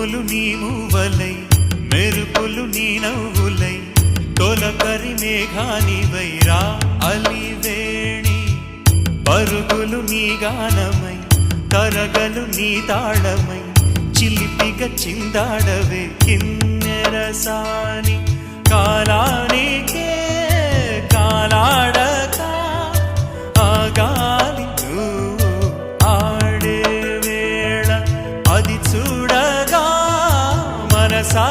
పువ్వులు నీ మూవలై మెరుపులు నీ నవ్వులై తొలకరి మేఘానివై రా అలివేణి పరుగులు నీ గానమై తరగలు నీ తాళమై చిలిపిగా చిందాడవే కిన్నెరసాని కాలానికే కాలాడక ఆగాలి నువ్వు ఆడే వేళ అది చూడగా మనసా